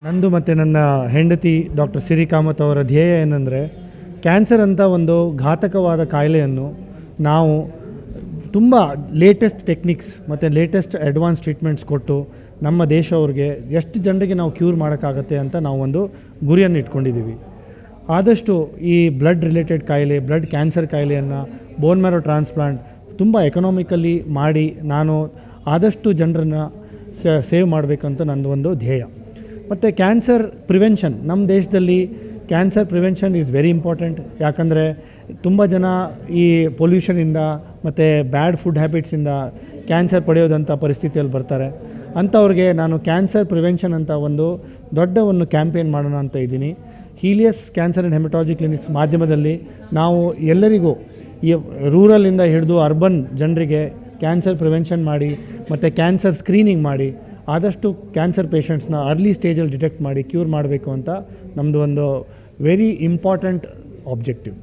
ನಂದು ಮತ್ತು ನನ್ನ ಹೆಂಡತಿ ಡಾಕ್ಟರ್ ಸಿರಿ ಕಾಮತ್ ಅವರ ಧ್ಯೇಯ ಏನಂದರೆ ಕ್ಯಾನ್ಸರ್ ಅಂತ ಒಂದು ಘಾತಕವಾದ ಕಾಯಿಲೆಯನ್ನು ನಾವು ತುಂಬ ಲೇಟೆಸ್ಟ್ ಟೆಕ್ನಿಕ್ಸ್ ಮತ್ತು ಲೇಟೆಸ್ಟ್ ಅಡ್ವಾನ್ಸ್ ಟ್ರೀಟ್ಮೆಂಟ್ಸ್ ಕೊಟ್ಟು ನಮ್ಮ ದೇಶವ್ರಿಗೆ ಎಷ್ಟು ಜನರಿಗೆ ನಾವು ಕ್ಯೂರ್ ಮಾಡೋಕ್ಕಾಗತ್ತೆ ಅಂತ ನಾವು ಒಂದು ಗುರಿಯನ್ನು ಇಟ್ಕೊಂಡಿದ್ದೀವಿ. ಆದಷ್ಟು ಈ ಬ್ಲಡ್ ರಿಲೇಟೆಡ್ ಕಾಯಿಲೆ, ಬ್ಲಡ್ ಕ್ಯಾನ್ಸರ್ ಕಾಯಿಲೆಯನ್ನು ಬೋನ್ ಮ್ಯಾರೋ ಟ್ರಾನ್ಸ್ಪ್ಲಾಂಟ್ ತುಂಬ ಎಕನಾಮಿಕಲಿ ಮಾಡಿ ನಾನು ಆದಷ್ಟು ಜನರನ್ನು ಸೇವ್ ಮಾಡಬೇಕಂತ ನಂದು ಒಂದು ಧ್ಯೇಯ. ಮತ್ತು ಕ್ಯಾನ್ಸರ್ ಪ್ರಿವೆನ್ಷನ್ ನಮ್ಮ ದೇಶದಲ್ಲಿ cancer prevention is very important. ಯಾಕಂದರೆ ತುಂಬ ಜನ ಈ ಪೊಲ್ಯೂಷನಿಂದ ಮತ್ತು ಬ್ಯಾಡ್ ಫುಡ್ ಹ್ಯಾಬಿಟ್ಸಿಂದ ಕ್ಯಾನ್ಸರ್ ಪಡೆಯೋದಂಥ ಪರಿಸ್ಥಿತಿಯಲ್ಲಿ ಬರ್ತಾರೆ. ಅಂಥವ್ರಿಗೆ ನಾನು ಕ್ಯಾನ್ಸರ್ ಪ್ರಿವೆನ್ಷನ್ ಅಂತ ಒಂದು ದೊಡ್ಡ ಒಂದು ಕ್ಯಾಂಪೇನ್ ಮಾಡೋಣ ಅಂತ ಇದ್ದೀನಿ. ಹೀಲಿಯಸ್ ಕ್ಯಾನ್ಸರ್ ಆ್ಯಂಡ್ ಹೆಮಟಾಲಜಿ ಕ್ಲಿನಿಕ್ಸ್ ಮಾಧ್ಯಮದಲ್ಲಿ ನಾವು ಎಲ್ಲರಿಗೂ ಈ ರೂರಲಿಂದ ಹಿಡಿದು ಅರ್ಬನ್ ಜನರಿಗೆ ಕ್ಯಾನ್ಸರ್ ಪ್ರಿವೆನ್ಷನ್ ಮಾಡಿ ಮತ್ತು ಕ್ಯಾನ್ಸರ್ ಸ್ಕ್ರೀನಿಂಗ್ ಮಾಡಿ ಆದಷ್ಟು ಕ್ಯಾನ್ಸರ್ ಪೇಷಂಟ್ಸ್ನ ಅರ್ಲಿ ಸ್ಟೇಜಲ್ಲಿ ಡಿಟೆಕ್ಟ್ ಮಾಡಿ ಕ್ಯೂರ್ ಮಾಡಬೇಕು ಅಂತ ನಮ್ಮದು ಒಂದು ವೆರಿ ಇಂಪಾರ್ಟೆಂಟ್ ಆಬ್ಜೆಕ್ಟಿವ್.